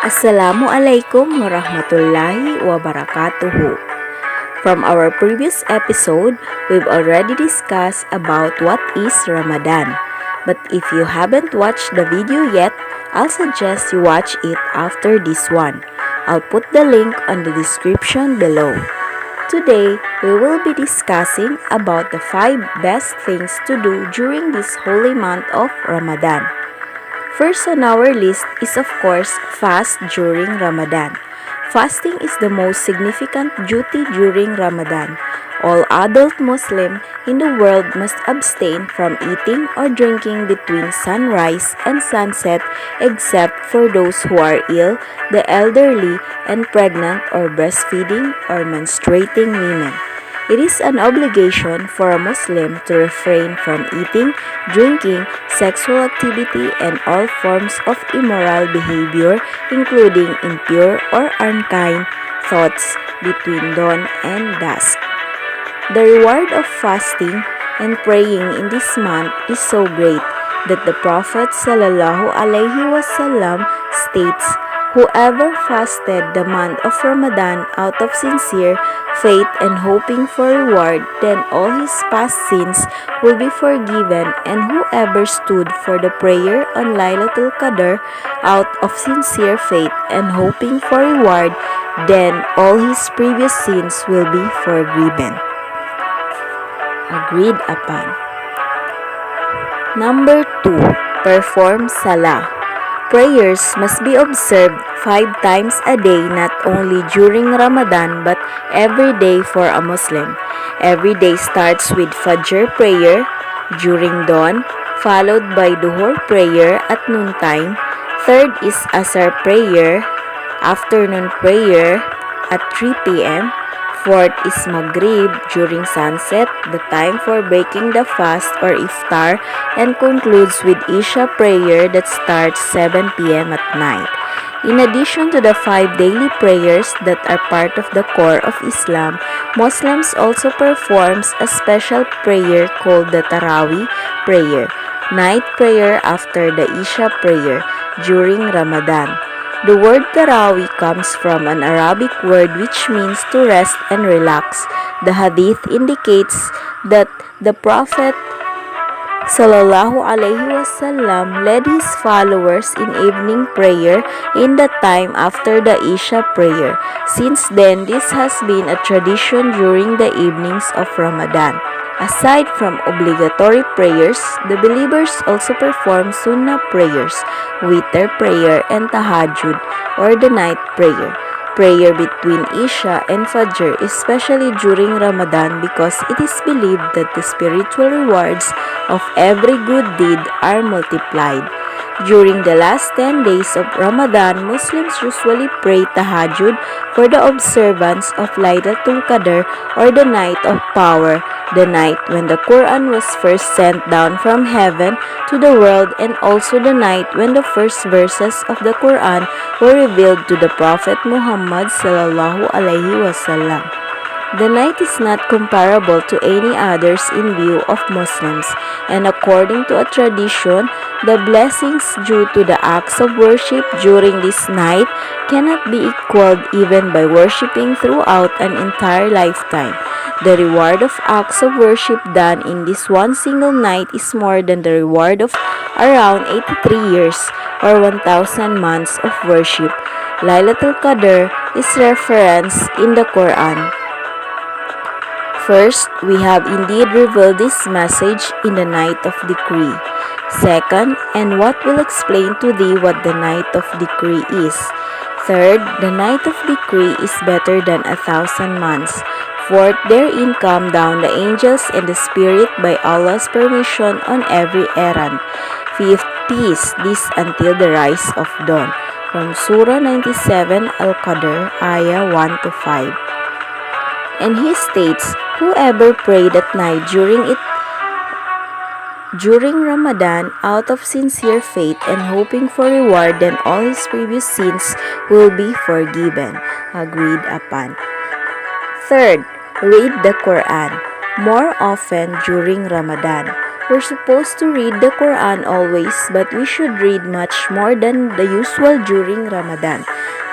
Assalamualaikum warahmatullahi wabarakatuh. From our previous episode, we've already discussed about what is Ramadan. But if you haven't watched the video yet, I'll suggest you watch it after this one. I'll put the link on the description below. Today, we will be discussing about the 5 best things to do during this holy month of Ramadan. First on our list is of course fast during Ramadan. Fasting is the most significant duty during Ramadan. All adult Muslims in the world must abstain from eating or drinking between sunrise and sunset except for those who are ill, the elderly, and pregnant or breastfeeding or menstruating women. It is an obligation for a Muslim to refrain from eating, drinking, sexual activity, and all forms of immoral behavior, including impure or unkind thoughts between dawn and dusk. The reward of fasting and praying in this month is so great that the Prophet ﷺ states, "Whoever fasted the month of Ramadan out of sincere faith and hoping for reward, then all his past sins will be forgiven, and whoever stood for the prayer on Laylatul Qadr out of sincere faith and hoping for reward, then all his previous sins will be forgiven." Agreed upon. Number 2. Perform Salah. Prayers must be observed 5 times a day, not only during Ramadan but every day for a Muslim. Every day starts with Fajr prayer during dawn, followed by Dhuhr prayer at noontime. Third is Asr prayer, afternoon prayer at 3 p.m. Fourth is Maghrib during sunset, the time for breaking the fast or iftar, and concludes with Isha prayer that starts 7 p.m. at night. In addition to the 5 daily prayers that are part of the core of Islam, Muslims also performs a special prayer called the Taraweeh prayer, night prayer after the Isha prayer during Ramadan. The word Taraweeh comes from an Arabic word which means to rest and relax. The hadith indicates that the Prophet ﷺ led his followers in evening prayer in the time after the Isha prayer. Since then, this has been a tradition during the evenings of Ramadan. Aside from obligatory prayers, the believers also perform sunnah prayers, witr prayer, and tahajjud, or the night prayer. Prayer between Isha and Fajr, especially during Ramadan, because it is believed that the spiritual rewards of every good deed are multiplied. During the last 10 days of Ramadan, Muslims usually pray tahajjud for the observance of Laylatul Qadr, or the night of power, the night when the Quran was first sent down from heaven to the world, and also the night when the first verses of the Quran were revealed to the Prophet Muhammad sallallahu alaihi wasallam. The night is not comparable to any others in view of Muslims, and according to a tradition, the blessings due to the acts of worship during this night cannot be equaled even by worshipping throughout an entire lifetime. The reward of acts of worship done in this one single night is more than the reward of around 83 years or 1,000 months of worship. Laylatul Qadr is referenced in the Quran. First, we have indeed revealed this message in the night of decree. Second, and what will explain to thee what the night of decree is. Third, the night of decree is better than 1,000 months. Fourth, therein come down the angels and the Spirit by Allah's permission on every errand. Fifth, peace, this until the rise of dawn. From Surah 97 Al-Qadr, Ayah 1-5. And he states, whoever prayed at night during Ramadan out of sincere faith and hoping for reward, then all his previous sins will be forgiven. Agreed upon. Third, read the Quran more often during Ramadan. We're supposed to read the Quran always, but we should read much more than the usual during Ramadan.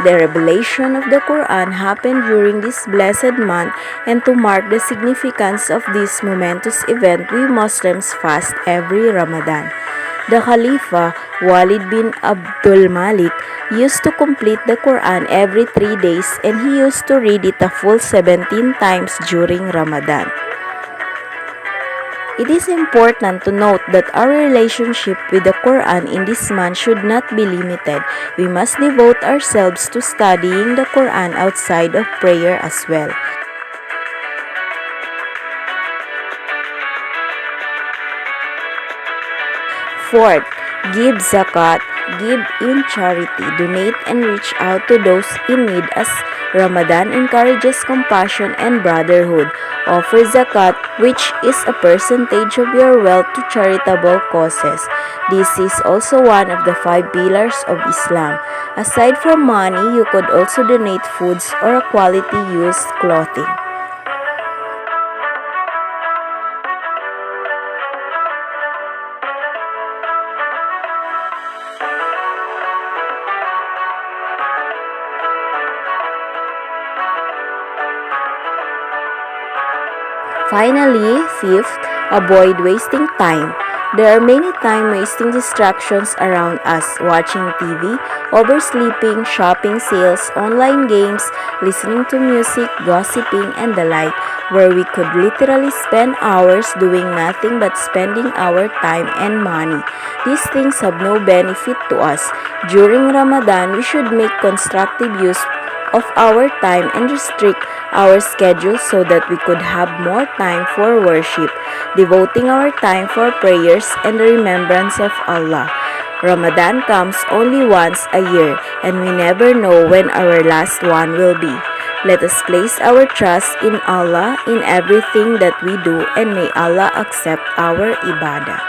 The revelation of the Quran happened during this blessed month, and to mark the significance of this momentous event, we Muslims fast every Ramadan. The Khalifa, Walid bin Abdul Malik, used to complete the Quran every 3 days, and he used to read it a full 17 times during Ramadan. It is important to note that our relationship with the Quran in this month should not be limited. We must devote ourselves to studying the Quran outside of prayer as well. Fourth, give zakat, give in charity, donate and reach out to those in need as Ramadan encourages compassion and brotherhood. Offer zakat, which is a percentage of your wealth, to charitable causes. This is also one of the 5 pillars of Islam. Aside from money, you could also donate foods or a quality used clothing. Finally, fifth, avoid wasting time. There are many time-wasting distractions around us: watching TV, oversleeping, shopping sales, online games, listening to music, gossiping, and the like, where we could literally spend hours doing nothing but spending our time and money. These things have no benefit to us. During Ramadan, we should make constructive use of our time and restrict our schedule so that we could have more time for worship, devoting our time for prayers and the remembrance of Allah. Ramadan comes only once a year, and we never know when our last one will be. Let us place our trust in Allah in everything that we do, and may Allah accept our ibadah.